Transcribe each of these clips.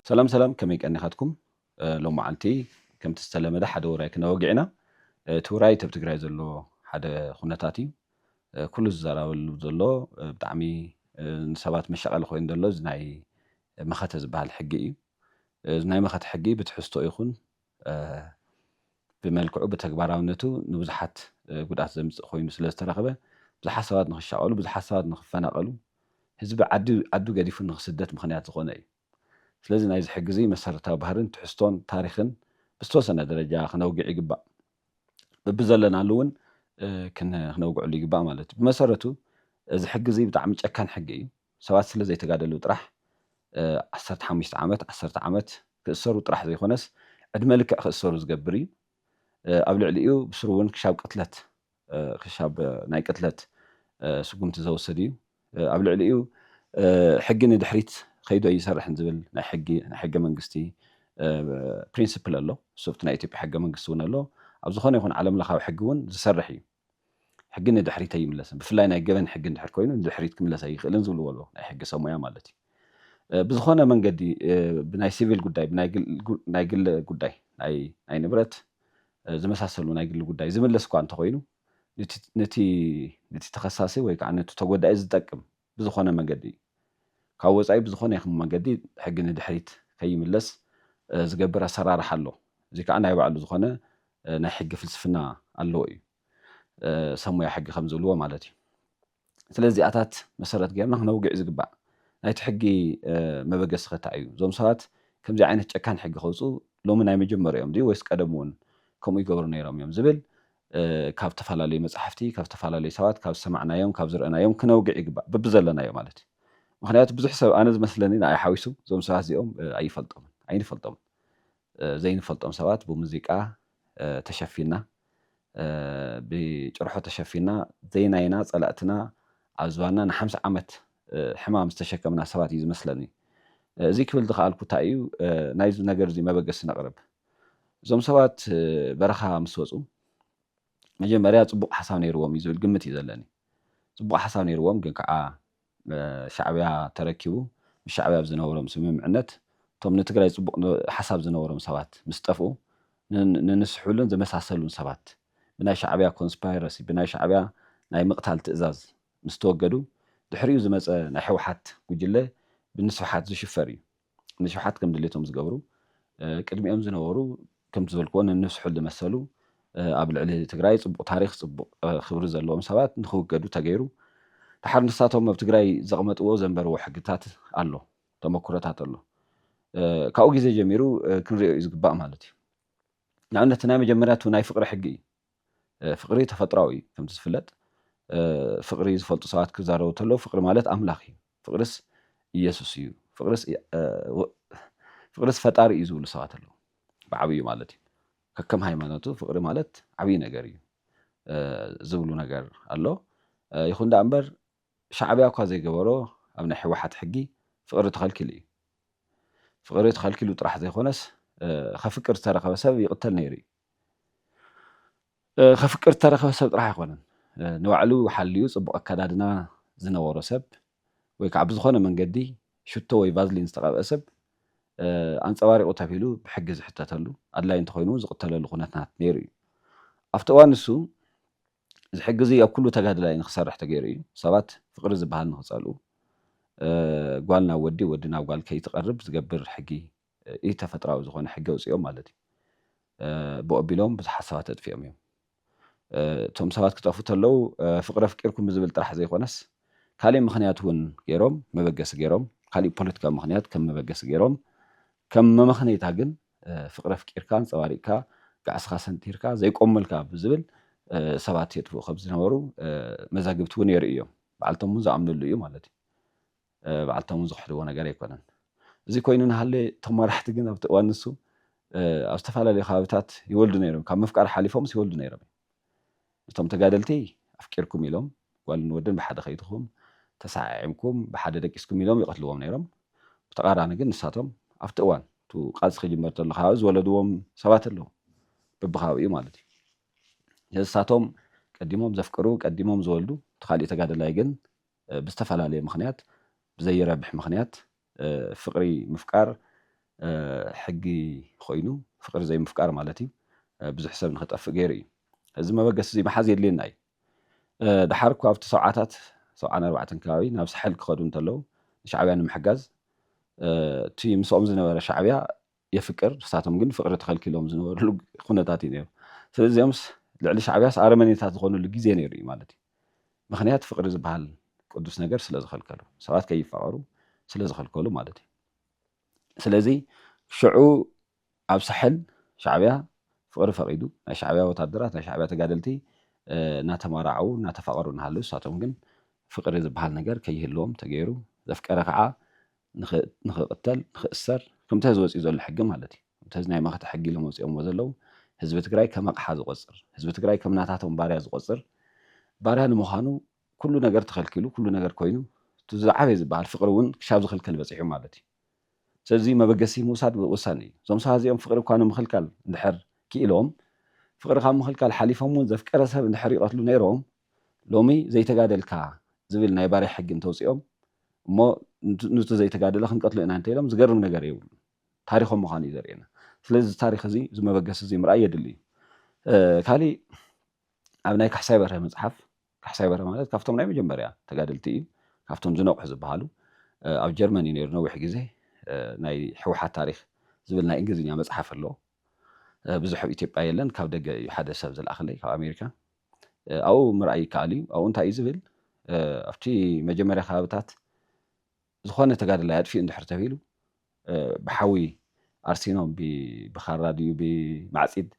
سلام كمي كأنخاتكم لو معلتي كم تستلم ده حدا وراي كنا وقعنا توراي تبتقراي زلو حدا خناتاتي كل الزراول زلو بدعمي نسبات مشغل خوين دلو زناي مخات زبال حقي زناي مخات حقي بتحسطو يخون بملكعو بتكباراونتو نبزحات قدات زمز خوين سلازترخبه بزحات سوات نخشاقلو بزحات سوات نخفناقلو هزب عدو قديفو نخسدت مخنيات زغوني ስለዚህ ናይ ዝሕግዚ መሰረታዊ ባህርን ትሕዝቶን ታሪኽን ብዝተወሰነ ደረጃ ክነውግዕ ይግባእ በብዘለናሉ እውን ክነውግዕሉ ይግባእ ማለት እዩ ብመሰረቱ እዚ ሕግዚ ብጣዕሚ ጨካን ሕጊ እዩ ሰባት ስለ ዘይተጋደሉ ጥራሕ 15 ዓመት 10 ዓመት ክእሰሩ ጥራሕ ዘይኮነስ ዕድመ ልክዕ ክእሰሩ ዝገብር እዩ ኣብ ልዕሊኡ ብስሩ እውን ክሻብ ናይ ቅትለት ስጉምቲ ዘውስድ እዩ ኣብ ልዕሊኡ ሕጊ ንድሕሪት خيدو أي سرح نزبل نحجة منجستي برينسيبل الله صفت نايتي بحجة منجستون الله أبزخون يكون علم لخاو حجون زسرحي حجنا دحريت أي ملسن بفلاي نايجبن حجن دحر كوينو دحريت كملس أي خلنا نزول والله نحجة سمايا مالتي بزخون من قدي بناي سيفيل قداي بنايجل قداي أي نبرت زي ما ساسلو نايجل قداي زي ملسكو عن تقوينو نتي تخصصي ويك عن تتوجد أي زتكم بزخون من قدي ካብ ወፃኢ ብዝኾነ ይኹን መንገዲ ሕጊ ንድሕሪት ከይምለስ ዝገብር ኣሰራርሓ ኣሎ እዚ ከዓ ናይ ባዕሉ ዝኾነ ናይ ሕጊ ፍልስፍና ኣለዎ እዩ ሰሙያ ሕጊ ከም ዝብልዎ ማለት እዩ ስለዚ ኣታት መሰረት ገይርና ክነውግዕ ዝግባእ ናይቲ ሕጊ መበገሲ ኸታ እዩ እዞም ሰባት ከምዚ ዓይነት ጨካን ሕጊ ከውፁ ሎሚ ናይ መጀመርኦም ድዩ ወይስ ቀደም እውን ከምኡ ይገብሩ ነይሮም እዮም ዝብል ካብ ተፈላለዩ መፅሓፍቲ ካብ ተፈላለዩ ሰባት ካብ ዝሰማዕናዮም ካብ ዝረአናዮም ክነውግዕ ይግባእ በብዘለናዮ ማለት እዩ ምክንያቱ ብዙሕ ሰብ ኣነ ዝመስለኒ ንኣይ ሓዊሱ እዞም ሰባት እዚኦም ኣይንፈልጦም ዘይንፈልጦም ሰባት ብሙዚቃ ተሸፊና ብጭርሖ ተሸፊና ዘይናይና ፀላእትና ኣብ ዝባና ን50 ዓመት ሕማም ዝተሸከምና ሰባት እዩ ዝመስለኒ እዚ ክብል ዝኸኣልኩ እንታይ እዩ ናይዚ ነገር እዚ መበገሲ ነቕርብ እዞም ሰባት በረኻ ምስ ወፁ መጀመርያ ፅቡቕ ሓሳብ ነይርዎም እዩ ዝብል ግምት እዩ ዘለኒ ፅቡቕ ሓሳብ ነይርዎም ግን ከዓ ሻዕብያ ተረኪቡ ብሻዕብያ ዝነበሮም ስምምዕነት ቶም ንትግራይ ፅቡቕ ሓሳብ ዝነበሮም ሰባት ምስ ጠፍኡ ንንስሑልን ዝመሳሰሉን ሰባት ብናይ ሻዕብያ ኮንስፓይረሲ ብናይ ሻዕብያ ናይ ምቕታል ትእዛዝ ምስ ተወገዱ ድሕሪኡ ዝመፀ ናይ ሕወሓት ጉጅለ ብንስሓት ዝሽፈር እዩ ንስሓት ከም ድሌቶም ዝገብሩ ቅድሚኦም ዝነበሩ ከም ዝበልክዎ ንንስሑል ዝመሰሉ ኣብ ልዕሊ ትግራይ ፅቡቕ ታሪኽ ፅቡቕ ክብሪ ዘለዎም ሰባት ንኽውገዱ ተገይሩ ድሓር ንሳቶም ኣብ ትግራይ ዘቕመጥዎ ዘንበርዎ ሕግታት ኣሎ ተመኩሮታት ኣሎ ካብኡ ግዜ ጀሚሩ ክንሪኦ እዩ ዝግባእ ማለት እዩ ንኣብነት ናይ መጀመርያቱ ናይ ፍቅሪ ሕጊ እዩ ፍቅሪ ተፈጥራዊ እዩ ከምቲ ዝፍለጥ ፍቅሪ ዝፈልጡ ሰባት ክዛረቡ ተለዉ ፍቅሪ ማለት ኣምላኽ እዩ ፍቅርስ ኢየሱስ እዩ ፍቅርስ ፈጣሪ እዩ ዝብሉ ሰባት ኣለዉ ብዓብዩ ማለት እዩ ከከም ሃይማኖቱ ፍቅሪ ማለት ዓብይ ነገር እዩ ዝብሉ ነገር ኣሎ ይኹን ዳ እምበር ሻዕብያ እኳ ዘይገበሮ ኣብ ናይ ሕወሓት ሕጊ ፍቅሪ ተኸልኪሉ እዩ ፍቅሪ ተኸልኪሉ ጥራሕ ዘይኮነስ ከፍቅር ዝተረኸበ ሰብ ይቕተል ነይሩ እዩ ከፍቅር ዝተረኸበ ሰብ ጥራሕ ኣይኮነን ንባዕሉ ሓልዩ ፅቡቕ ኣከዳድና ዝነበሮ ሰብ ወይ ከዓ ብዝኾነ መንገዲ ሽቶ ወይ ቫዝሊን ዝተቐብአ ሰብ ኣንፀባሪቑ ተባሂሉ ብሕጊ ዝሕተተሉ ኣድላይ እንተኮይኑ ዝቕተለሉ ኩነታት ነይሩ እዩ ኣብቲ እዋን ንሱ እዚ ሕጊ እዚ ኣብ ኩሉ ተጋድላይ ንክሰርሕ ተገይሩ እዩ ሰባት ፍቅሪ ዝበሃል ንክፀልኡ ጓል ናብ ወዲ ወዲ ናብ ጓል ከይትቐርብ ዝገብር ሕጊ ኢ ተፈጥራዊ ዝኾነ ሕጊ ኣውፅኦም ማለት እዩ ብቐቢሎም ብዙሓት ሰባት ኣጥፊኦም እዮም እቶም ሰባት ክጠፉ ተለዉ ፍቅሪ ኣፍቂርኩም ብዝብል ጥራሕ ዘይኮነስ ካሊእ ምክንያት እውን ገይሮም መበገሲ ገይሮም ካሊእ ፖለቲካዊ ምክንያት ከም መበገሲ ገይሮም ከም መምኽኔታ ግን ፍቅሪ ኣፍቂርካ አንፀባሪቕካ ጋዕስኻ ሰንቲርካ ዘይቆመልካ ብዝብል ሰባት የጥፍኡ ከም ዝነበሩ መዛግብቲ እውን የርእዩ እዮም በዓልቶም እውን ዝኣምንሉ እዩ ማለት እዩ በዓልቶም እውን ዝሕድዎ ነገር ኣይኮነን እዚ ኮይኑ ናሃለ እቶም መራሕቲ ግን ኣብቲ እዋን ንሱ ኣብ ዝተፈላለዩ ከባቢታት ይወልዱ ነይሮም ካብ ምፍቃር ሓሊፎምስ ይወልዱ ነይሮም እቶም ተጋደልቲ ኣፍቂርኩም ኢሎም ጓልን ወድን ብሓደ ከይትኹም ተሰዓዒምኩም ብሓደ ደቂስኩም ኢሎም ይቐትልዎም ነይሮም ብተቃራኒ ግን ንሳቶም ኣብቲ እዋን ቱ ቃልሲ ክጅመር ተሎ ከባቢ ዝወለድዎም ሰባት ኣለዉ በብኸባቢኡ ማለት እዩ ንሳቶም ቀዲሞም ዘፍቅሩ ቀዲሞም ዝወልዱ ተኻሊእ ተጋደላይ ግን ብዝተፈላለየ ምክንያት ብዘይረብሕ ምክንያት ፍቅሪ ምፍቃር ሕጊ ኮይኑ ፍቅሪ ዘይምፍቃር ማለት እዩ ብዙሕ ሰብ ንክጠፍእ ገይሩ እዩ እዚ መበገሲ እዚ መሓዝ የድልየና እዩ ድሓር እኳ ኣብቲ 74 ከባቢ ናብ ሳሕል ክኸዱ እንተለዉ ሻዕብያ ንምሕጋዝ እቲ ምስኦም ዝነበረ ሻዕብያ የፍቅር ንሳቶም ግን ፍቅሪ ተኸልኪሎም ዝነበሩሉ ኩነታት እዩ ነይሩ ስለዚ እዚኦምስ ልዕሊ ሻዕብያስ ኣረመኔታት ዝኾኑሉ ግዜ ነይሩ እዩ ማለት እዩ ምክንያት ፍቅሪ ዝበሃል ቅዱስ ነገር ስለ ዝኸልከሉ ሰባት ከይፋቀሩ ስለ ዝኸልከሉ ማለት እዩ ስለዚ ሽዑ ኣብ ሳሕል ሻዕብያ ፍቅሪ ፈቂዱ ናይ ሻዕብያ ወታደራት ናይ ሻዕብያ ተጋደልቲ እናተመራዓው እናተፋቀሩ እናሃለዉ ንሳቶም ግን ፍቅሪ ዝበሃል ነገር ከይህልዎም ተገይሩ ዘፍቀረ ከዓ ንክቅተል ንክእሰር ከምቲ ህዚ ወፂኡ ዘሎ ሕጊ ማለት እዩ ከምቲ ህዚ ናይ መኽቲ ሕጊ ኢሎም ወፂኦምዎ ዘለዉ ህዝቢ ትግራይ ከም ኣቕሓ ዝቆፅር ህዝቢ ትግራይ ከም ናታቶም ባርያ ዝቆፅር ባርያ ንምዃኑ ኩሉ ነገር ተኸልኪሉ ኩሉ ነገር ኮይኑ ዝዓበየ ዝበሃል ፍቅሪ እውን ክሻብ ዝኽልከል በፂሑ ማለት እዩ ስለዚ መበገሲ ምውሳድ ወሳኒ እዩ እዞም ሰባት እዚኦም ፍቅሪ እኳ ንምኽልካል እንድሕር ክኢሎም ፍቅሪ ካብ ምኽልካል ሓሊፎም እውን ዘፍቀረ ሰብ እንድሕር ይቐትሉ ነይሮም ሎሚ ዘይተጋደልካ ዝብል ናይ ባርያ ሕጊ እንተውፂኦም እሞ ነቲ ዘይተጋደለ ክንቀትሎ ኢና እንተኢሎም ዝገርም ነገር የብሉ ታሪኮም ምዃኑ እዩ ዘርእየና ስለዚ ታሪክ እዚ ዝመበገሲ እዚ ምርኣይ የድሊ እዩ ካሊእ ኣብ ናይ ካሕሳይ በርሀ መፅሓፍ ካሕሳይ በርሀ ማለት ካብቶም ናይ መጀመርያ ተጋደልቲ እዩ ካብቶም ዝነቑሑ ዝበሃሉ ኣብ ጀርመን እዩ ነይሩ ነዊሕ ግዜ ናይ ሕወሓት ታሪክ ዝብል ናይ እንግሊዝኛ መፅሓፍ ኣሎ ብዙሕ ኣብ ኢትዮጵያ የለን ካብ ደገ እዩ ሓደ ሰብ ዝለኣኸለይ ካብ ኣሜሪካ ኣብኡ ምርኣይ ይከኣል እዩ ኣብኡ እንታይ እዩ ዝብል ኣብቲ መጀመርያ ከባብታት ዝኾነ ተጋድላይ ኣጥፊኡ እንድሕር ተባሂሉ ብሓዊ ኣርሲኖም ብኻራ ድዩ ብማዕፂድ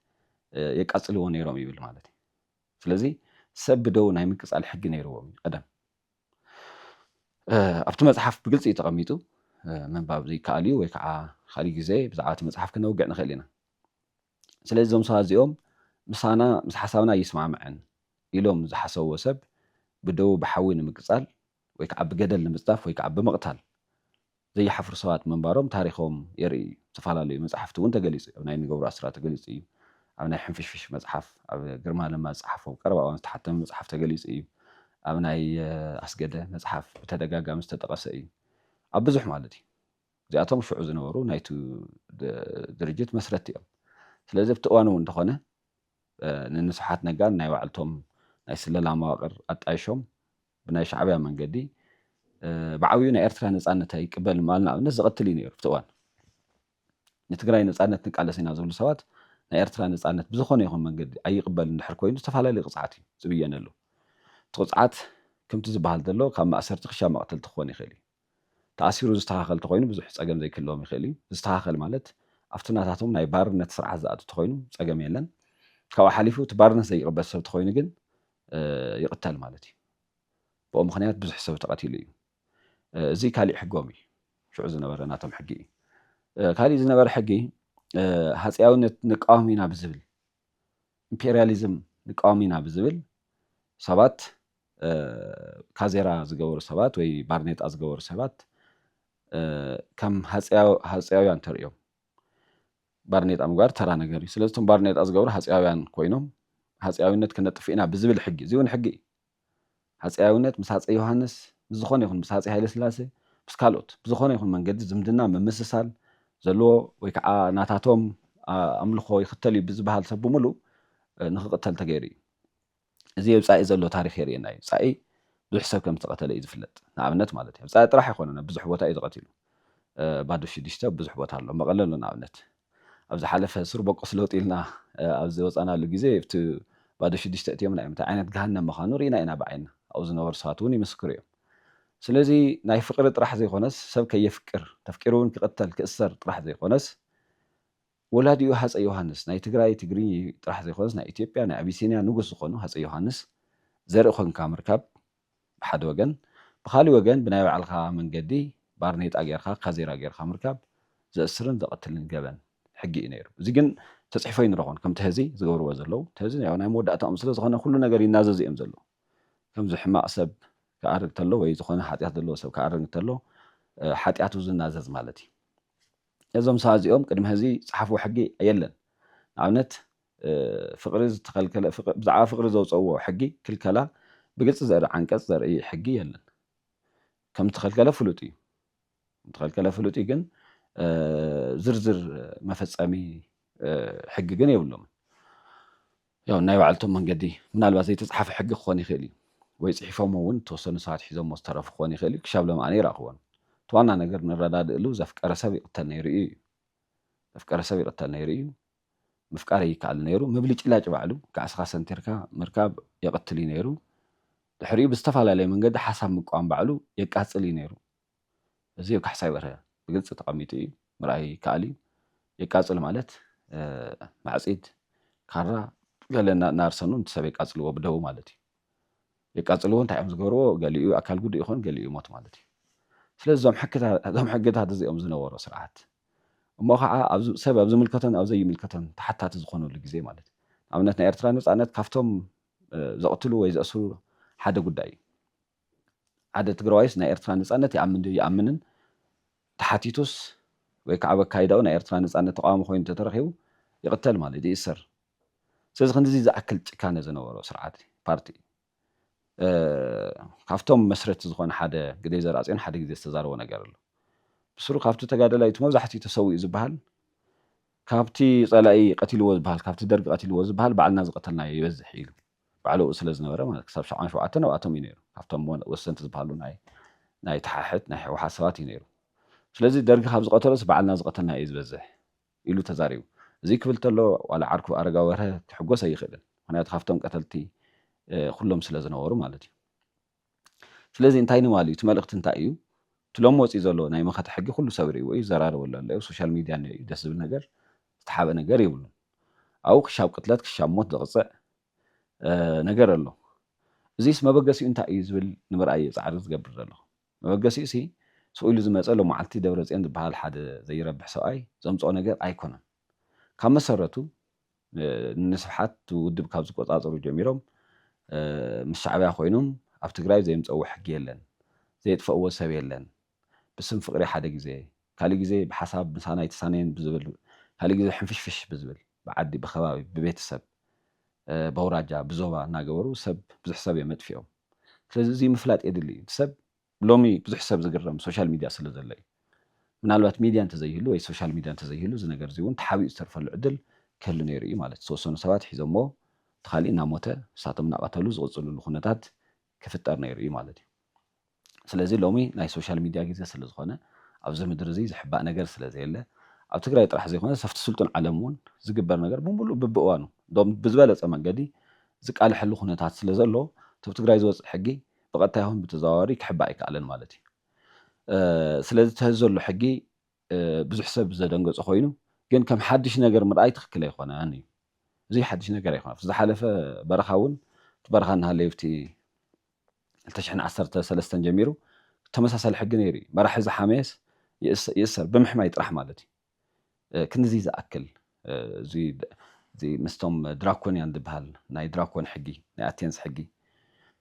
የቃፅልዎ ነይሮም ይብል ማለት እዩ ስለዚ ሰብ ብደው ናይ ምቅፃል ሕጊ ነይርዎም ቀደም ኣብቲ መፅሓፍ ብግልፂ እዩ ተቐሚጡ ምንባብ ዘይከኣል እዩ ወይ ከዓ ካሊእ ግዜ ብዛዕባ እቲ መፅሓፍ ክነውግዕ ንኽእል ኢና ስለዚ እዞም ሰባት እዚኦም ምሳና ምስ ሓሳብና ይስማምዐን ኢሎም ዝሓሰብዎ ሰብ ብደው ብሓዊ ንምቅፃል ወይ ከዓ ብገደል ንምፅዳፍ ወይ ከዓ ብምቕታል ዘይሓፍሩ ሰባት ምንባሮም ታሪኮም የርኢ እዩ ዝተፈላለዩ መፅሓፍቲ እውን ተገሊፁ ኣብ ናይ ንገብሩ ኣስራት ተገሊፁ እዩ ኣብ ናይ ሕንፍሽፍሽ መፅሓፍ ኣብ ግርማ ለማ ዝፀሓፎም ቀረባ እዋን ዝተሓተመ መፅሓፍ ተገሊፁ እዩ ኣብ ናይ ኣስገደ መፅሓፍ ብተደጋጋሚ ዝተጠቐሰ እዩ ኣብ ብዙሕ ማለት እዩ እዚኣቶም ሽዑ ዝነበሩ ናይቲ ድርጅት መስረቲ እዮም ስለዚ ኣብቲ እዋን እውን እንተኾነ ንስብሓት ነጋ ናይ ባዕልቶም ናይ ስለላ መዋቅር ኣጣይሾም ብናይ ሻዕብያ መንገዲ ብዓብዩ ናይ ኤርትራ ነፃነት ኣይቅበል ማለት ንኣብነት ዝቐትል እዩ ነይሩ ኣብቲ እዋን ንትግራይ ነፃነት ንቃለስ ኢና ዝብሉ ሰባት ናይ ኤርትራ ነፃነት ብዝኾነ ይኹን መንገዲ ኣይቅበል እንድሕር ኮይኑ ዝተፈላለዩ ቅፅዓት እዩ ዝብየነሉ እቲ ቅፅዓት ከምቲ ዝበሃል ዘሎ ካብ ማእሰርቲ ክሻብ መቕተልቲ ክኾን ይኽእል እዩ ተኣሲሩ ዝተኻኸል ተኮይኑ ብዙሕ ፀገም ዘይክህልዎም ይኽእል እዩ ዝተኻኸል ማለት ኣብቲ ናታቶም ናይ ባርነት ስርዓት ዝኣቱ ተኮይኑ ፀገም የለን ካብኡ ሓሊፉ እቲ ባርነት ዘይቅበል ሰብ ተኮይኑ ግን ይቕተል ማለት እዩ ብኡ ምክንያት ብዙሕ ሰብ ተቐቲሉ እዩ እዚ ካሊእ ሕጎም እዩ ሽዑ ዝነበረ ናቶም ሕጊ እዩ ካሊእ ዝነበረ ሕጊ ሃፅያውነት ንቃወም ኢና ብዝብል ኢምፔርያሊዝም ንቃወም ኢና ብዝብል ሰባት ካዜራ ዝገበሩ ሰባት ወይ ባርኔጣ ዝገበሩ ሰባት ከም ሃፅያውያን ተርእዮም ባርኔጣ ምግባር ተራ ነገር እዩ ስለዚ እቶም ባርኔጣ ዝገብሩ ሃፅያውያን ኮይኖም ሃፅያውነት ክነጥፍ ኢና ብዝብል ሕጊ እዚ እውን ሕጊ እዩ ሃፅያውነት ምስ ሃፀይ ዮሃንስ ብዝኾነ ይኹን ምስ ሃፀይ ሃይለስላሴ ምስ ካልኦት ብዝኾነ ይኹን መንገዲ ዝምድና ምምስሳል ዘለዎ ወይ ከዓ ናታቶም ኣምልኾ ይኽተል እዩ ብዝበሃል ሰብ ብምሉእ ንክቕተል ተገይሩ እዩ እዚ ኣብፃኢ ዘሎ ታሪክ የርእየና እዩ ፃኢ ብዙሕ ሰብ ከም ዝተቐተለ እዩ ዝፍለጥ ንኣብነት ማለት እዩ ኣብፃኢ ጥራሕ ኣይኮነን ብዙሕ ቦታ እዩ ዝቐትሉ ባዶ ሽዱሽተ ብዙሕ ቦታ ኣሎ መቐለ ኣሎ ንኣብነት ኣብ ዝሓለፈ ስር በቆስ ለውጢ ኢልና ኣብ ዝወፃናሉ ግዜ እቲ ባዶ ሽዱሽተ እትዮም ናይ እንታይ ዓይነት ገሃነም ምዃኑ ርኢና ኢና ብዓይና ኣብኡ ዝነበሩ ሰባት እውን ይምስክሩ እዮም ስለዚ ናይ ፍቅሪ ጥራሕ ዘይኮነስ ሰብ ከየፍቅር ተፍቂሩ እውን ክቕተል ክእሰር ጥራሕ ዘይኮነስ ወላዲኡ ሃፀይ ዮሃንስ ናይ ትግራይ ትግሪ ጥራሕ ዘይኮነስ ናይ ኢትዮጵያ ናይ ኣቢሲንያ ንጉስ ዝኾኑ ሃፀይ ዮሃንስ ዘርኢ ኮንካ ምርካብ ብሓደ ወገን ብካሊእ ወገን ብናይ ባዕልካ መንገዲ ባርኔጣ ጌርካ ካዜራ ጌርካ ምርካብ ዘእስርን ዘቐትልን ገበን ሕጊ እዩ ነይሩ እዚ ግን ተፅሒፎ ይንረኾን ከምቲ ህዚ ዝገብርዎ ዘለዉ ተህዚ ናይ መወዳእታኦም ስለ ዝኾነ ኩሉ ነገር ይናዘዝ እዮም ዘለዉ ከምዚ ሕማቕ ሰብ ክኣርግ ተሎ ወይ ዝኾነ ሓጢኣት ዘለዎ ሰብ ክኣርግ ተሎ ሓጢኣቱ ዝናዘዝ ማለት እዩ እዞም ሰባት እዚኦም ቅድሚ ህዚ ፀሓፍዎ ሕጊ የለን ንኣብነት ፍቅሪ ዝተኸልከለ ብዛዕባ ፍቅሪ ዘውፀዎ ሕጊ ክልከላ ብግልፂ ዘርኢ ዓንቀፅ ዘርኢ ሕጊ የለን ከም ተኸልከለ ፍሉጥ እዩ ተኸልከለ ፍሉጥ እዩ ግን ዝርዝር መፈጸሚ ሕጊ ግን የብሎም ያው ናይ ባዕልቶም መንገዲ ምናልባት ዘይተፃሓፈ ሕጊ ክኾን ይኽእል እዩ ወይ ፅሒፎም እውን ተወሰኑ ሰባት ሒዞም ዝተረፉ ክኾን ይኽእል እዩ ክሻብሎም ኣነ ይረኽቦን እቲ ዋና ነገር ንረዳድእሉ ዘፍቀረ ሰብ ይቕተል ነይሩ እዩ ዘፍቀረ ሰብ ይቕተል ነይሩ እዩ ምፍቃር ይከኣል ነይሩ ምብልጭላጭ ባዕሉ ጋዕስኻ ሰንቲርካ ምርካብ የቕትል እዩ ነይሩ ድሕሪኡ ብዝተፈላለየ መንገዲ ሓሳብ ምቋም ባዕሉ የቃፅል እዩ ነይሩ እዚ ኣብ ካሕሳይ በርሀ ብግልፂ ተቐሚጡ እዩ ምርኣይ ይከኣል እዩ የቃፅል ማለት ማዕፂድ ካራ ገለ እናርሰኑ እቲ ሰብ የቃፅልዎ ብደቡ ማለት እዩ የቃፅልዎ እንታይ እዮም ዝገብርዎ ገሊኡ ኣካል ጉዱእ ይኹን ገሊኡ ሞት ማለት እዩ ስለዚ እዞም ሕግታት እዚኦም ዝነበሮ ስርዓት እሞ ከዓ ሰብ ኣብ ዝምልከቶን ኣብ ዘይምልከቶን ተሓታቲ ዝኾነሉ ግዜ ማለት እዩ ኣብነት ናይ ኤርትራ ነፃነት ካብቶም ዘቕትሉ ወይ ዘእስሩ ሓደ ጉዳይ እዩ ሓደ ትግራዋይስ ናይ ኤርትራ ነፃነት ይኣምንን ተሓቲቱስ ወይ ከዓ በካይዳው ናይ ኤርትራ ነፃነት ተቃዋሚ ኮይኑ ተተረኺቡ ይቕተል ማለት ይእሰር ስለዚ ክንዚ ዝኣክል ጭካነ ዝነበሮ ስርዓት ፓርቲ ካብቶም መስረቲ ዝኾነ ሓደ ግደይ ዘርኣፅዮን ሓደ ግዜ ዝተዛረቦ ነገር ኣሎ ብስሩ ካብቲ ተጋደላይ እቲ መብዛሕትኡ ተሰዊኡ ዝበሃል ካብቲ ፀላኢ ቀቲልዎ ዝበሃል ካብቲ ደርጊ ቀቲልዎ ዝበሃል ባዕልና ዝቐተልናዮ ይበዝሕ ኢሉ ባዕሉ ስለ ዝነበረ ማለት ክሳብ 77 ናብኣቶም እዩ ነይሩ ካብቶም ወሰንቲ ዝበሃሉ ናይ ተሓሕት ናይ ሕወሓት ሰባት እዩ ነይሩ ስለዚ ደርጊ ካብ ዝቐተሎስ ባዕልና ዝቐተልና እዩ ዝበዝሕ ኢሉ ተዛሪቡ እዚ ክብል ተሎ ዋላ ዓርኩ ኣረጋ ወርሀ ክሕጎስ ኣይኽእልን ምክንያቱ ካብቶም ቀተልቲ ኩሎም ስለ ዝነበሩ ማለት እዩ ስለዚ እንታይ ንማሉ እቲ መልእኽቲ እንታይ እዩ እቲ ሎም ወፂኡ ዘሎ ናይ መኸተ ሕጊ ኩሉ ሰብ ርእይዎ እዩ ዘራርበሉ ኣሎ እዩ ሶሻል ሚድያ እዩ ደስ ዝብል ነገር ዝተሓበ ነገር ይብሉ ኣብኡ ክሻብ ቅትለት ክሻብ ሞት ዘቕፅዕ ነገር ኣሎ እዚስ መበገሲኡ እንታይ እዩ ዝብል ንምርኣይ ፃዕሪ ዝገብር ዘሎ መበገሲኡ ሲ ስኢሉ ዝመፀ ሎመዓልቲ ደብረፅዮን ዝበሃል ሓደ ዘይረብሕ ሰብኣይ ዘምፅኦ ነገር ኣይኮነን ካብ መሰረቱ ንስብሓት ውድብ ካብ ዝቆፃፀሩ ጀሚሮም ምስ ሻዕብያ ኮይኖም ኣብ ትግራይ ዘምፀዎ ሕጊ የለን ዘየጥፈእዎ ሰብ የለን ብስም ፍቅሪ ሓደ ግዜ ካሊእ ግዜ ብሓሳብ ምሳናይ ተሳነየን ብዝብል ካሊእ ግዜ ሕንፍሽፍሽ ብዝብል ብዓዲ ብኸባቢ ብቤተሰብ በውራጃ ብዞባ እናገበሩ ሰብ ብዙሕ ሰብ የመጥፊኦም ስለዚ እዚ ምፍላጥ የድሊ እዩ ሰብ ሎሚ ብዙሕ ሰብ ዝግረም ሶሻል ሚድያ ስለ ዘሎ እዩ ምናልባት ሚድያ እንተዘይህሉ ወይ ሶሻል ሚድያ እንተዘይህሉ እዚ ነገር እዚ እውን ተሓቢኡ ዝተርፈሉ ዕድል ክህሉ ነይሩ እዩ ማለት ዝተወሰኑ ሰባት ሒዞሞ ተኻሊእ እናሞተ ንሳቶም እናቐተሉ ዝቕፅልሉ ኩነታት ክፍጠር ነይሩ እዩ ማለት እዩ ስለዚ ሎሚ ናይ ሶሻል ሚድያ ግዜ ስለ ዝኾነ ኣብዚ ምድሪ እዚ ዝሕባእ ነገር ስለ ዘየለ ኣብ ትግራይ ጥራሕ ዘይኮነ ሰፍቲ ስልጡን ዓለም እውን ዝግበር ነገር ብምሉእ ብብእዋኑ ዶም ብዝበለፀ መንገዲ ዝቃልሐሉ ኩነታት ስለ ዘሎ ኣብ ትግራይ ዝወፅእ ሕጊ ብቐጥታ ይኹን ብተዘዋዋሪ ክሕባእ ኣይከኣለን ማለት እዩ ስለዚ ተህዝ ዘሎ ሕጊ ብዙሕ ሰብ ዘደንገፆ ኮይኑ ግን ከም ሓድሽ ነገር ምርኣይ ትክክል ኣይኮነን እዩ እዚ ሓድሽ ነገር ኣይኮነ ዝሓለፈ በረኻ እውን እቲ በረኻ እናሃለየብቲ 2013 ጀሚሩ ተመሳሳሊ ሕጊ ነይሩ እዩ መራሒ ዝሓመየስ ይእሰር ብምሕማይ ጥራሕ ማለት እዩ ክንዚ ዝኣክል እዚ ምስቶም ድራኮንያን ዝበሃል ናይ ድራኮን ሕጊ ናይ ኣቴንስ ሕጊ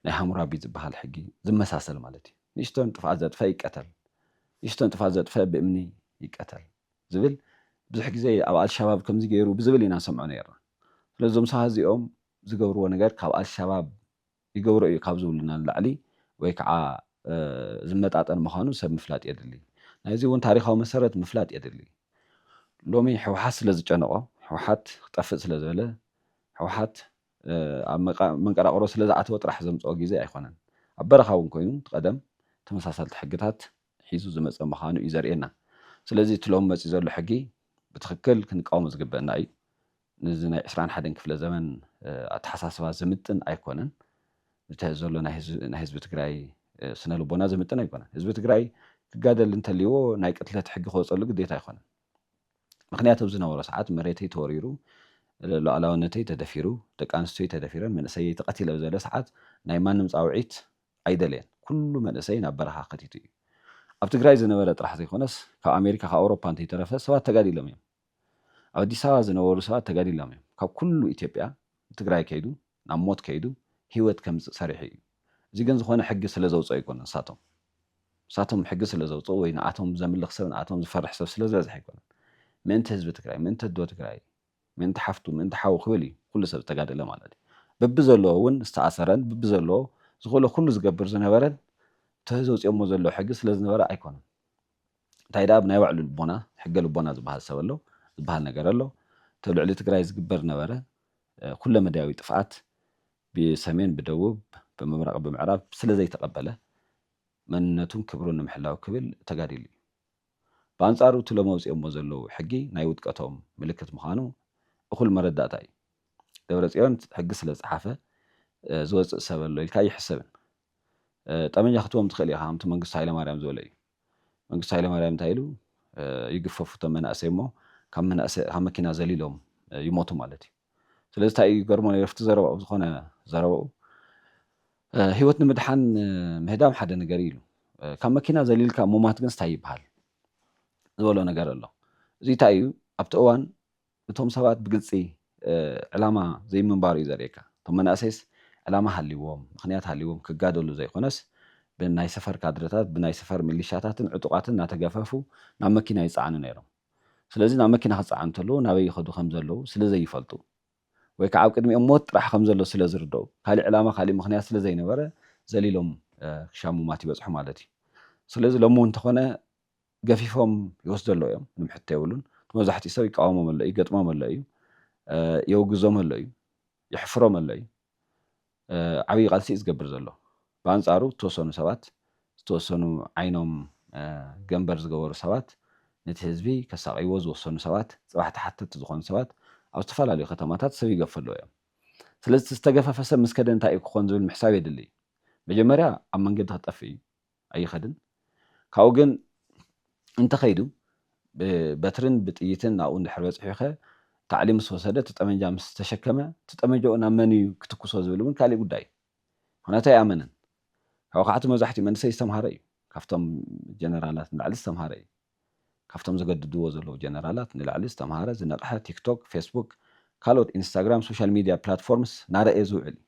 ናይ ሃሙራቢ ዝበሃል ሕጊ ዝመሳሰል ማለት እዩ ንእሽቶን ጥፍኣት ዘጥፈ ይቀተል ንእሽቶን ጥፍኣት ዘጥፈ ብእምኒ ይቀተል ዝብል ብዙሕ ግዜ ኣብ ኣልሻባብ ከምዚ ገይሩ ብዝብል ኢና ሰምዖ ነይርና ስለዞም ሰባት እዚኦም ዝገብርዎ ነገር ካብ ኣልሻባብ ይገብሮ እዩ ካብ ዝብሉና ንላዕሊ ወይ ከዓ ዝመጣጠን ምዃኑ ሰብ ምፍላጥ የድሊ ናይዚ እውን ታሪካዊ መሰረት ምፍላጥ የድሊ ሎሚ ሕወሓት ስለ ዝጨነቆ ሕወሓት ክጠፍእ ስለ ዝበለ ሕወሓት ኣብ መንቀራቅሮ ስለ ዝኣተወ ጥራሕ ዘምፅኦ ግዜ ኣይኮነን ኣብ በረኻ እውን ኮይኑ ትቀደም ተመሳሳልቲ ሕግታት ሒዙ ዝመፀ ምዃኑ እዩ ዘርእየና ስለዚ እቲ ሎም መፂ ዘሎ ሕጊ ብትክክል ክንቃወሞ ዝግበአና እዩ ነዚ ናይ 21 ክፍለ ዘመን ኣተሓሳስባ ዝምጥን ኣይኮነን እቲ ዘሎ ናይ ህዝቢ ትግራይ ስነ ልቦና ዝምጥን ኣይኮነን ህዝቢ ትግራይ ክጋደል እንተልይዎ ናይ ቅትለት ሕጊ ክወፀሉ ግዴታ ኣይኮነን ምክንያቱ ኣብ ዝነበሮ ሰዓት መሬተይ ተወሪሩ ሉኣላውነተይ ተደፊሩ ደቂ ኣንስትዮ ተደፊረን መንእሰይ ተቐቲለ ብዘለ ሰዓት ናይ ማንም ፃውዒት ኣይደልየን ኩሉ መንእሰይ ናብ በረኻ ከቲቱ እዩ ኣብ ትግራይ ዝነበረ ጥራሕ ዘይኮነስ ካብ ኣሜሪካ ካብ ኣውሮፓ እንተይተረፈ ሰባት ተጋዲሎም እዮም ኣብ ኣዲስ ኣበባ ዝነበሩ ሰባት ተጋዲሎም እዮም ካብ ኩሉ ኢትዮጵያ ትግራይ ከይዱ ናብ ሞት ከይዱ ሂወት ከምፅእ ሰሪሑ እዩ እዚ ግን ዝኾነ ሕጊ ስለ ዘውፅኦ ኣይኮነን ንሳቶም ሕጊ ስለ ዘውፅኦ ወይ ንኣቶም ዘምልኽ ሰብ ንኣቶም ዝፈርሕ ሰብ ስለ ዝበዝሕ ኣይኮነን ምእንቲ ህዝቢ ትግራይ ምእንቲ ህዶ ትግራይ ምእንቲ ሓፍቱ ምእንቲ ሓው ክብል እዩ ኩሉ ሰብ ዝተጋደለ ማለት እዩ በቢ ዘለዎ እውን ዝተኣሰረን በቢ ዘለዎ ዝኽእሎ ኩሉ ዝገብር ዝነበረን ተዘውፅኦሞ ዘሎ ሕጊ ስለ ዝነበረ ኣይኮነን እንታይ ዳ ብናይ ባዕሉ ልቦና ሕገ ልቦና ዝበሃል ሰብ ኣሎ ዝበሃል ነገር ኣሎ እቲ ልዕሊ ትግራይ ዝግበር ነበረ ኩለ መዳያዊ ጥፍኣት ብሰሜን ብደቡብ ብምብራቕ ብምዕራብ ስለ ዘይተቐበለ መንነቱን ክብሩን ንምሕላው ክብል ተጋዲሉ እዩ ብኣንጻሩ እቲ ሎም ኣውፂኦሞ ዘለዉ ሕጊ ናይ ውድቀቶም ምልክት ምዃኑ እኹል መረዳእታ እዩ ደብረፅዮን ሕጊ ስለ ዝፀሓፈ ዝወፅእ ሰብ ኣሎ ኢልካ ይሕሰብን ጠመንጃ ክትቦም ትኽእል ኢኻ ከምቲ መንግስቲ ሃይለማርያም ዝበለ እዩ መንግስቲ ሃይለማርያም እንታይ ኢሉ ይግፈፉ እቶም መናእሰይ እሞ ካብ መኪና ዘሊሎም ይሞቱ ማለት እዩ ስለዚ እንታይ እዩ ገርሞ ነረፍቲ ዘረብኡ ዝኾነ ዘረብኡ ሂወት ንምድሓን ምህዳም ሓደ ነገር ኢሉ ካብ መኪና ዘሊልካ ሙማት ግን ስታይ ይበሃል ዝበሎ ነገር ኣሎ እዚ እንታይ እዩ ኣብቲ እዋን እቶም ሰባት ብግልፂ ዕላማ ዘይምንባሩ እዩ ዘርእየካ እቶም መናእሰይስ ዕላማ ሃሊዎም ምክንያት ሃሊዎም ክጋደሉ ዘይኮነስ ብናይ ሰፈር ካድረታት ብናይ ሰፈር ሚሊሻታትን ዕጡቃትን እናተገፈፉ ናብ መኪና ይፀዓኑ ነይሮም ስለዚ ናብ መኪና ክፀዓኑ ተለዉ ናበይ ይኸዱ ከም ዘለዉ ስለዘይፈልጡ ወይ ከዓ ኣብ ቅድሚኦም ሞት ጥራሕ ከም ዘሎ ስለ ዝርድኡ ካሊእ ዕላማ ካሊእ ምክንያት ስለ ዘይነበረ ዘሊሎም ክሻሙማት ይበፅሑ ማለት እዩ ስለዚ ሎሚ እንተኾነ ገፊፎም ይወስደሎ እዮም ንምሕተ የብሉን መብዛሕትኡ ሰብ ይቃወሞም ኣሎ እዩ ገጥሞም ኣሎ እዩ የውግዞም ኣሎ እዩ ይሕፍሮም ኣሎ እዩ ዓብዪ ቃልሲ ዝገብር ዘሎ ብኣንጻሩ ዝተወሰኑ ሰባት ዝተወሰኑ ዓይኖም ገንበር ዝገበሩ ሰባት ነቲ ህዝቢ ከሳቂዎ ዝወሰኑ ሰባት ፅባሕቲ ሓተቲ ዝኾኑ ሰባት ኣብ ዝተፈላለዩ ከተማታት ሰብ ይገፍ ኣለዉ እዮም ስለዚ ዝተገፈፈ ሰብ ምስ ከደ እንታይ እዩ ክኾን ዝብል ምሕሳብ የድሊ መጀመርያ ኣብ መንገዲ ክጠፊ እዩ ኣይኸድን ካብኡ ግን እንተኸይዱ በትርን ብጥይትን ናብኡ እንድሕር በፂሑ ኸ ታዕሊ ምስ ወሰደ እቲ ጠመንጃ ምስ ተሸከመ እቲ ጠመንጃኡ ናብ መን እዩ ክትኩሶ ዝብል እውን ካሊእ ጉዳይ ምክንያቱ ኣይኣመነን ካብኡ ከዓቲ መብዛሕትኡ መንእሰይ ዝተምሃረ እዩ ካብቶም ጀነራላት ንላዕሊ ዝተምሃረ እዩ ካብቶም ዘገድድዎ ዘለዉ ጀነራላት ንላዕሊ ዝተምሃረ ዝነቕሐ ቲክቶክ ፌስቡክ ካልኦት ኢንስታግራም ሶሻል ሚድያ ፕላትፎርምስ ናርአየ ዝውዕል እዩ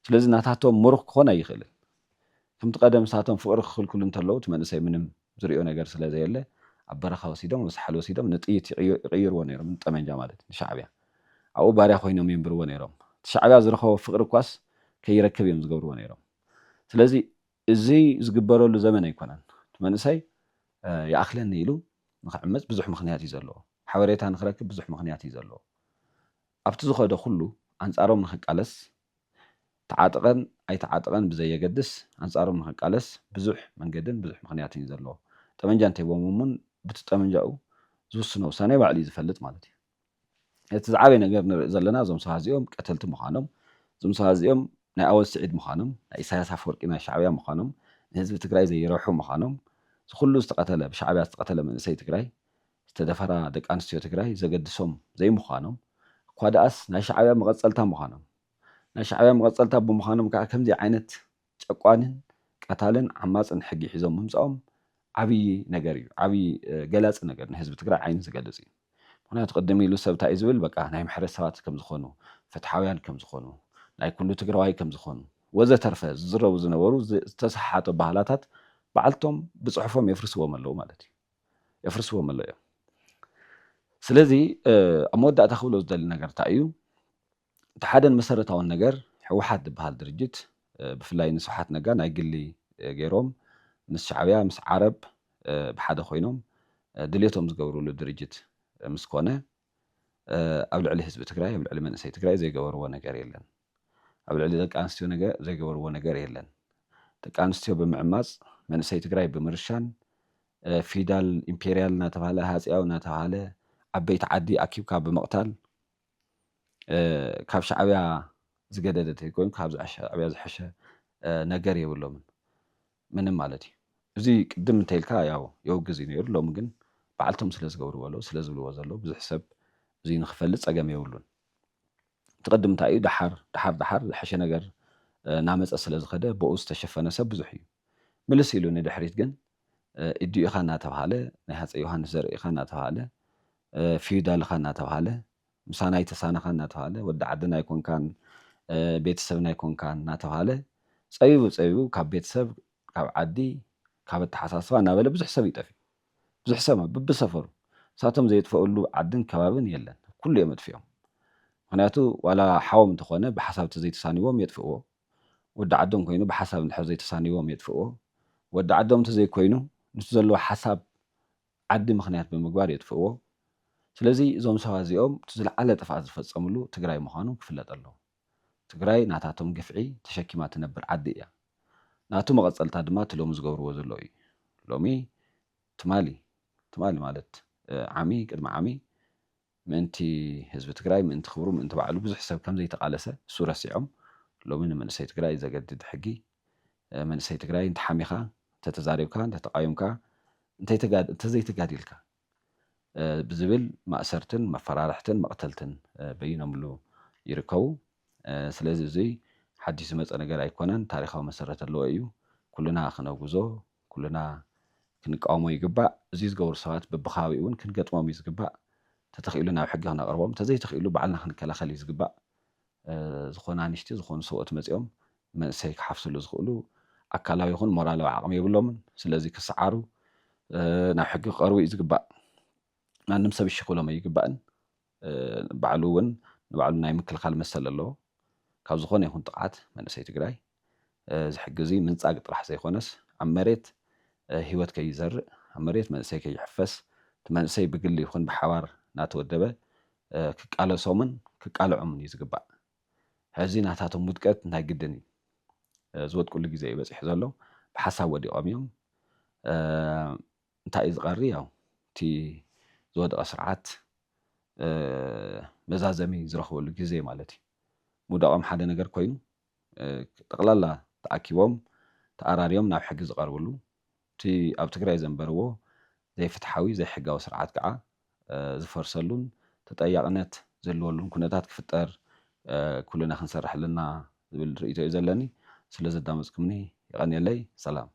ስለዚ ናታቶም ምሩኽ ክኾን ኣይኽእልን ከምቲ ቀደም ንሳቶም ፍቅሪ ክኽልክሉ እንተለዉ እቲ መንእሰይ ምንም ዝሪኦ ነገር ስለ ዘየለ ኣብ በረኻ ወሲዶም ወስሓል ወሲዶም ንጥይት ይቕይርዎ ነይሮም ጠመንጃ ማለት ንሻዕብያ ኣብኡ ባርያ ኮይኖም የንብርዎ ነይሮም እቲ ሻዕብያ ዝረኸቦ ፍቅሪ እኳስ ከይረክብ እዮም ዝገብርዎ ነይሮም ስለዚ እዚ ዝግበረሉ ዘመን ኣይኮነን እቲ መንእሰይ ይኣኽለኒ ኢሉ ንክዕመፅ ብዙሕ ምክንያት እዩ ዘለዎ ሓበሬታ ንክረክብ ብዙሕ ምክንያት እዩ ዘለዎ ኣብቲ ዝኸደ ኩሉ ኣንጻሮም ንክቃለስ ተዓጥቀን ኣይተዓጥቀን ብዘየገድስ ኣንጻሮም ንክቃለስ ብዙሕ መንገድን ብዙሕ ምክንያት እዩ ዘለዎ ጠመንጃ እንተይቦም እውን ብቲ ጠመንጃኡ ዝውስኖ ውሳነ ባዕሉ እዩ ዝፈልጥ ማለት እዩ እቲ ዝዓበየ ነገር ንርኢ ዘለና እዞም ሰባት እዚኦም ቀተልቲ ምዃኖም እዞም ሰባት እዚኦም ናይ ኣወል ስዒድ ምዃኖም ናይ ኢሳያስ ኣፈወርቂ ናይ ሻዕብያ ምዃኖም ንህዝቢ ትግራይ ዘይረውሑ ምዃኖም ዝኩሉ ዝተቐተለ ብሻዕብያ ዝተቐተለ መንእሰይ ትግራይ ዝተደፈራ ደቂ ኣንስትዮ ትግራይ ዘገድሶም ዘይምዃኖም እኳ ደኣስ ናይ ሻዕብያ መቐፀልታ ምዃኖም ናይ ሻዕብያ መቐፀልታ ብምዃኖም ከዓ ከምዚ ዓይነት ጨቋንን ቀታልን ዓማፅን ሕጊ ሒዞም ምምፅኦም ዓብዪ ነገር እዩ ዓብዪ ገላፂ ነገር ንህዝቢ ትግራይ ዓይኒ ዝገልፅ እዩ ምክንያቱ ቅድም ኢሉ ሰብ እንታይ እዩ ዝብል በቃ ናይ ማሕረስ ሰባት ከም ዝኾኑ ፍትሓውያን ከም ዝኾኑ ናይ ኩሉ ትግራዋይ ከም ዝኾኑ ወዘተርፈ ዝዝረቡ ዝነበሩ ዝተሰሓሓቶ ባህላታት በዓልቶም ብፅሑፎም የፍርስዎም ኣለዉ ማለት እዩ የፍርስዎም ኣሎ እዮም ስለዚ ኣብ መወዳእታ ክብሎ ዝደሊ ነገር እንታይ እዩ እቲ ሓደን መሰረታውን ነገር ሕወሓት ዝበሃል ድርጅት ብፍላይ ንስብሓት ነጋ ናይ ግሊ ገይሮም ምስ ሻዕብያ ምስ ዓረብ ብሓደ ኮይኖም ድሌቶም ዝገብርሉ ድርጅት ምስ ኮነ ኣብ ልዕሊ ህዝቢ ትግራይ ኣብ ልዕሊ መንእሰይ ትግራይ ዘይገበርዎ ነገር የለን ኣብ ልዕሊ ደቂ ኣንስትዮ ዘይገበርዎ ነገር የለን ደቂ ኣንስትዮ ብምዕማፅ መንእሰይ ትግራይ ብምርሻን ፊዳል ኢምፔርያል እናተባሃለ ሃፅያው እናተባሃለ ዓበይቲ ዓዲ ኣኪብካ ብምቕታል ካብ ሻዕብያ ዝገደደት ኮይኑ ካብ ሻዕብያ ዝሐሸ ነገር የብሎምን ምንም ማለት እዩ እዚ ቅድም እንተይልካ ያው የውግዝ እዩ ነይሩ ሎሚ ግን በዓልቶም ስለ ዝገብርዎ ኣለዉ ስለ ዝብልዎ ዘሎ ብዙሕ ሰብ እዚ ንክፈልጥ ፀገም የብሉን ትቅድም እንታይ እዩ ድሓር ዝሐሸ ነገር ናመፀ ስለ ዝኸደ ብኡ ዝተሸፈነ ሰብ ብዙሕ እዩ ምልስ ኢሉ ንድሕሪት ግን እዲኡ ኢኻ እናተባሃለ ናይ ሃፀይ ዮሃንስ ዘርኢ ኢኻ እናተባሃለ ፊውዳል ኢኻ እናተባሃለ ምሳናይ ተሳነኻ እናተባሃለ ወዲ ዓድና ኣይኮንካን ቤተሰብና ኣይኮንካን እናተባሃለ ፀቢቡ ካብ ቤተሰብ ካብ ዓዲ ካብ ኣተሓሳስባ እናበለ ብዙሕ ሰብ ይጠፍዩ ብዙሕ ሰብ ብብሰፈሩ ሳቶም ዘይጥፈአሉ ዓድን ከባብን የለን ኩሉ እዮም ኣጥፊኦም ምክንያቱ ዋላ ሓዎም እንተኾነ ብሓሳብ ዘይተሳኒቦም የጥፍእዎ ወዲ ዓዶም ኮይኑ ብሓሳብ እንድሕር ዘይተሳኒቦም የጥፍእዎ ወዲ ዓዶም እንተዘይኮይኑ ንሱ ዘለዎ ሓሳብ ዓዲ ምክንያት ብምግባር የጥፍእዎ ስለዚ እዞም ሰባት እዚኦም ዝለዓለ ጥፍኣት ዝፈፀምሉ ትግራይ ምዃኑ ክፍለጥ ኣለዎ ትግራይ ናታቶም ግፍዒ ተሸኪማ ትነብር ዓዲ እያ ናቱ መቐፀልታ ድማ እቲ ሎሚ ዝገብርዎ ዘሎ እዩ ሎሚ ትማሊ ማለት ዓሚ ቅድሚ ዓሚ ምእንቲ ህዝቢ ትግራይ ምእንቲ ክብሩ ምእንቲ ባዕሉ ብዙሕ ሰብ ከም ዘይተቃለሰ እሱ ረሲዖም ሎሚ ንመንእሰይ ትግራይ ዘገድድ ሕጊ መንእሰይ ትግራይ እንተሓሚኻ እንተተዛሪብካ እንተተቃየምካ እንተዘይተጋዲልካ ብዝብል ማእሰርትን መፈራርሕትን መቕተልትን በይኖምሉ ይርከቡ ስለዚ እዙይ ሓዲስ ዝመፀ ነገር ኣይኮነን ታሪካዊ መሰረት ኣለዎ እዩ ኩልና ክነግዞ ኩልና ክንቃወሞ ይግባእ እዚ ዝገብሩ ሰባት በብኸባቢኡ እውን ክንገጥሞም እዩ ዝግባእ ተተኺኢሉ ናብ ሕጊ ክነቅርቦም ተዘይተኽኢሉ ባዕልና ክንከላኸል እዩ ዝግባእ ዝኾነ ኣንሽቲ ዝኾኑ ሰብኦት መፂኦም መንእሰይ ክሓፍስሉ ዝኽእሉ ኣካላዊ ይኹን ሞራላዊ ዓቕሚ የብሎምን ስለዚ ክሰዓሩ ናብ ሕጊ ክቐርቡ እዩ ዝግባእ ማንም ሰብ ይሽኽሎም ኣይግባእን ባዕሉ እውን ንባዕሉ ናይ ምክልኻል መሰል ኣለዎ ካብ ዝኾነ ይኹን ጥቕዓት መንእሰይ ትግራይ ዝሕግዙ ምንፃግ ጥራሕ ዘይኮነስ ኣብ መሬት ሂወት ከይዘርእ ኣብ መሬት መንእሰይ ከይሕፈስ እቲ መንእሰይ ብግሊ ይኹን ብሓባር እናተወደበ ክቃለሶምን ክቃልዖምን እዩ ዝግባእ ሕዚ ናታቶም ውድቀት እንታይ ግድን እዩ ዝወድቁሉ ግዜ እዩ በፂሑ ዘሎ ብሓሳብ ወዲቖም እዮም እንታይ እዩ ዝቐሪ ያው እቲ ዝወደቐ ስርዓት መዛዘሚ ዝረኽበሉ ግዜ ማለት እዩ ሙዳቖም ሓደ ነገር ኮይኑ ጠቕላላ ተኣኪቦም ተኣራርዮም ናብ ሕጊ ዝቐርብሉ እቲ ኣብ ትግራይ ዘንበርዎ ዘይፍትሓዊ ዘይሕጋዊ ስርዓት ከዓ ዝፈርሰሉን ተጠያቕነት ዘለወሉን ኩነታት ክፍጠር ኩልና ክንሰርሕ ኣለና ዝብል ርእይቶ እዩ ዘለኒ ስለ ዘዳመፅኩምኒ ይቐኒየለይ ሰላም